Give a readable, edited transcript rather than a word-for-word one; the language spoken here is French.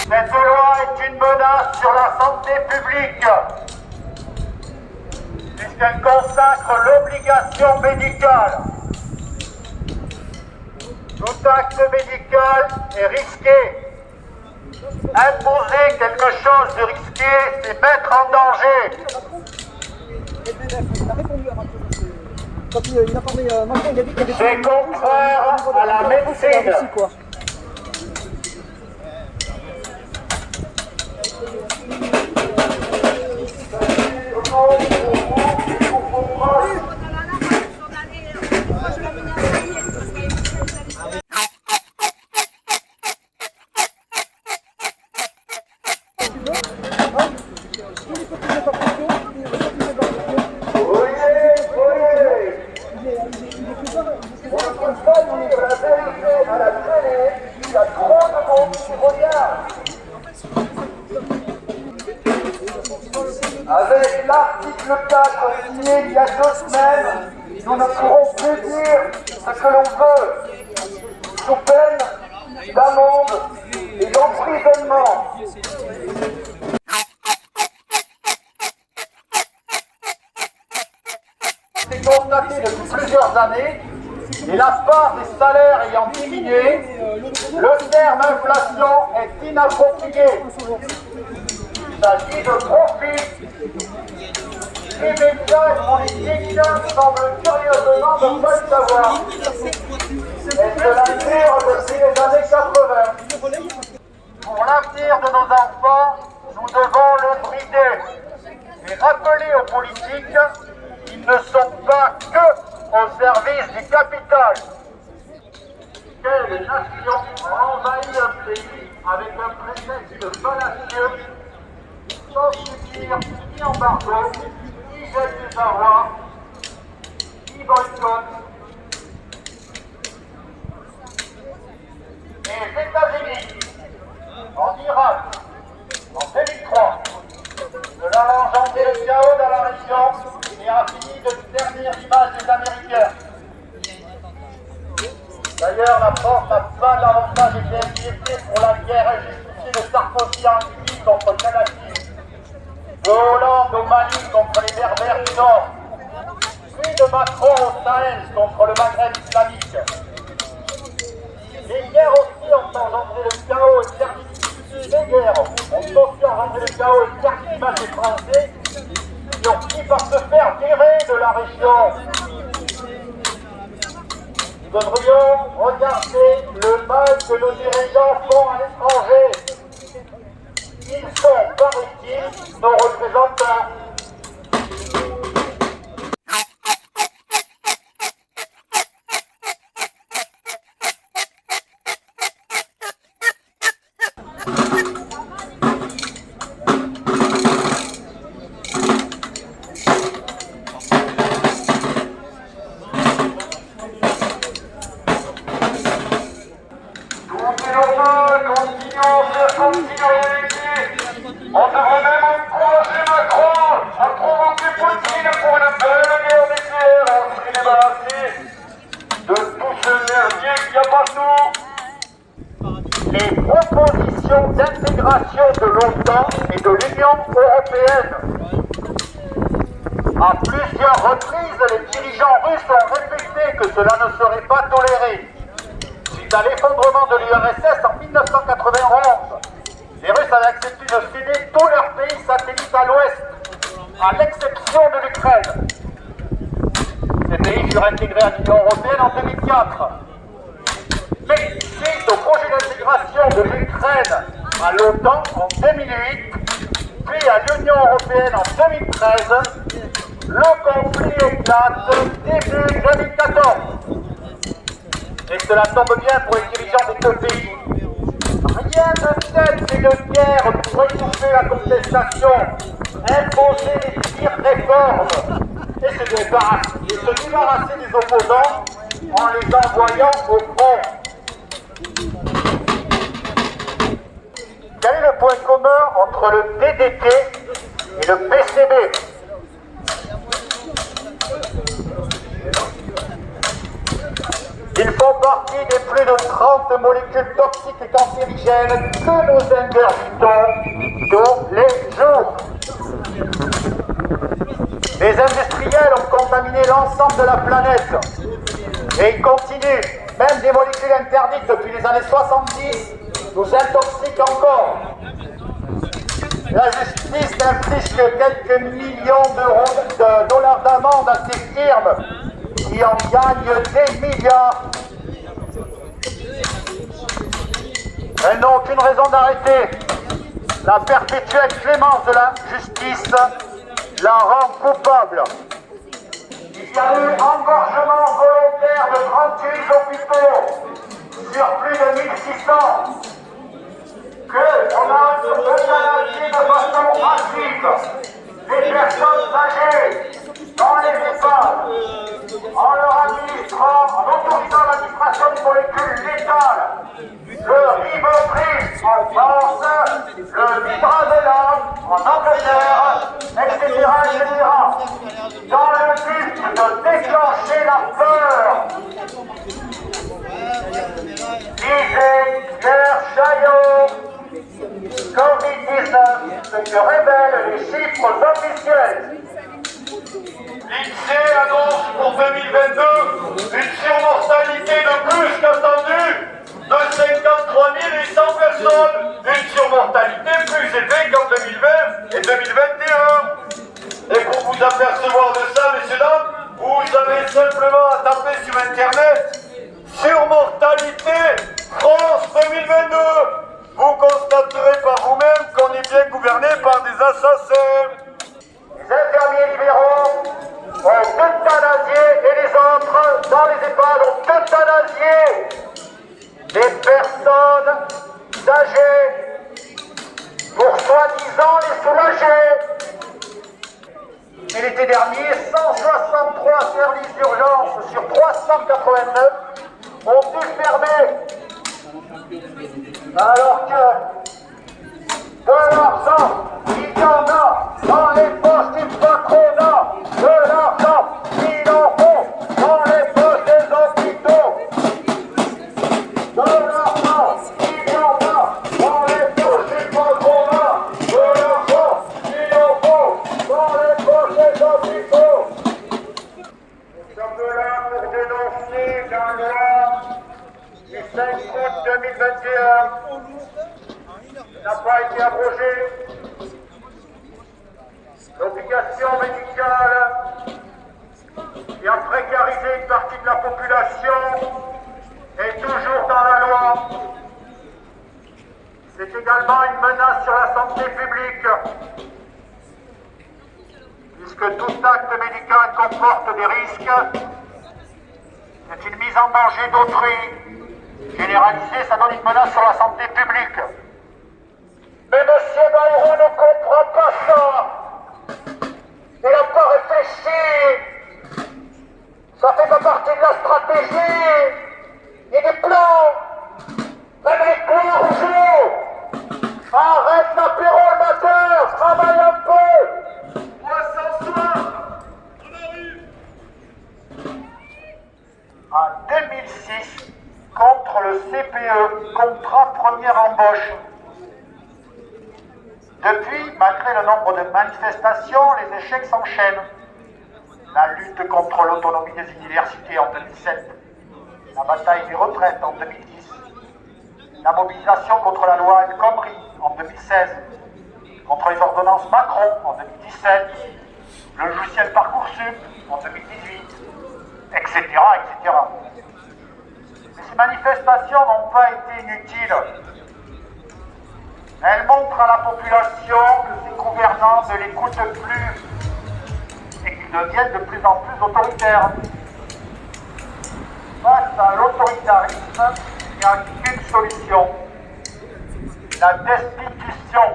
Cette loi est une menace sur la santé publique, puisqu'elle consacre l'obligation médicale. Tout acte médical est risqué. Imposer quelque chose de risqué, c'est mettre en danger. C'est contraire à la médecine. Avec l'article 4 signé il y a 2 semaines, nous ne pourrons plus dire ce que l'on veut, sous peine d'amende et d'emprisonnement. C'est constaté depuis plusieurs années, et la part des salaires ayant diminué, le terme inflation est inapproprié. Il s'agit de profit. Les médias et les politiciens semblent curieusement ne pas le savoir. Et cela dure depuis les années 80. Pour l'avenir de nos enfants, nous devons le brider et rappeler aux politiques qu'ils ne sont pas que au service du capital. Quelle nation a envahi un pays avec un prétexte fallacieux, sans subir ni embargo, ni gel des avoirs, ni boycott. Et les États-Unis, en Irak, en 2003, cela a engendré le chaos dans la région et a fini de ternir l'image des Américains. D'ailleurs, la France n'a pas davantage été inquiétée pour la guerre injustifiée de Sarkozy en Libye contre Kadhafi, de Hollande au Mali contre les Berbères du Nord, puis de Macron au Sahel contre le Maghreb islamique. Les guerres aussi ont engendré le chaos et certitude. Les guerres ont aussi engendré le chaos et certitude des Français qui ont fini par se faire virer de la région. Nous devrions regarder le mal que nos dirigeants font à l'étranger. Ils sont, paraît-il, nos représentants. On devrait même encourager Macron à provoquer Poutine pour une belle guerre nucléaire. On serait débarrassé de tout ce merdier qu'il y a partout. Les propositions d'intégration de l'OTAN et de l'Union européenne. À plusieurs reprises, les dirigeants russes ont répété que cela ne serait pas toléré. Suite à l'effondrement de l'URSS en 1991, les Russes avaient accepté de céder tous leurs pays satellites à l'ouest, à l'exception de l'Ukraine. Ces pays furent intégrés à l'Union européenne en 2004. Mais suite au projet d'intégration de l'Ukraine à l'OTAN en 2008, puis à l'Union européenne en 2013, le conflit éclate début 2014. Et cela tombe bien pour les dirigeants des 2 pays. Rien de tête et de guerre pour étouffer la contestation, imposer les pires réformes et se débarrasser des opposants en les envoyant au front. Quel est le point commun entre le DDT et le PCB? Ils font partie des plus de 30 molécules toxiques et cancérigènes que nous ingurgitons tous les jours. Les industriels ont contaminé l'ensemble de la planète et ils continuent. Même des molécules interdites depuis les années 70 nous intoxiquent encore. La justice n'inflige que quelques millions de dollars d'amende à ces firmes qui en gagnent des milliards. Elles n'ont aucune raison d'arrêter. La perpétuelle clémence de la justice la rend coupable. Il y a eu engorgement volontaire de 38 hôpitaux sur plus de 1600. On a euthanasié de façon massive les personnes âgées dans les EHPAD en leur administrant, en autorisant l'administration de molécules létales, le Rivotril en France, le Midazolam en Angleterre, etc., dans le but de déclencher la peur. Disait Pierre Chaillot, Covid-19, ce que révèlent les chiffres officiels. L'INSEE annonce pour 2022 une surmortalité de plus qu'attendue de 53 800 personnes. Une surmortalité plus élevée qu'en 2020 et 2021. Et pour vous apercevoir de ça, messieurs, dames, vous avez simplement à taper sur Internet surmortalité France 2022. Vous constaterez par vous-même qu'on est bien gouverné par des assassins. Les infirmiers libéraux ont euthanasié et les autres dans les EHPAD ont euthanasié des personnes âgées pour soi-disant les soulager. Et l'été dernier, 163 services d'urgence sur 389 ont dû fermer. Alors que de l'argent, il y en a dans les poches du patronat, de l'argent, il en faut dans les poches des hôpitaux, de l'argent, il y en a dans les poches du patronat, de l'argent, il en faut dans les poches des hôpitaux. Nous sommes là pour dénoncer la loi du 5 août 2021 n'a pas été abrogée. L'obligation médicale qui a précarisé une partie de la population est toujours dans la loi. C'est également une menace sur la santé publique, puisque tout acte médical comporte des risques. C'est une mise en danger d'autrui. Généralisée, ça donne une menace sur la santé publique. Mais M. Bayrou ne comprend pas ça. Il n'a pas réfléchi. Ça fait pas partie de la stratégie. Il y a des plans. Réveille-toi, Rougeau. Arrête l'apéro le matin. Travaille un peu. Moi sans soin, on arrive. En 2006, contre le CPE, contrat première embauche. Depuis, malgré le nombre de manifestations, les échecs s'enchaînent. La lutte contre l'autonomie des universités en 2007, la bataille des retraites en 2010, la mobilisation contre la loi El Khomri en 2016, contre les ordonnances Macron en 2017, le logiciel Parcoursup en 2018, etc., etc. Mais ces manifestations n'ont pas été inutiles. Elles montrent à la population que ces gouvernants ne l'écoutent plus et qu'ils deviennent de plus en plus autoritaires. Face à l'autoritarisme, il n'y a qu'une solution: la destitution.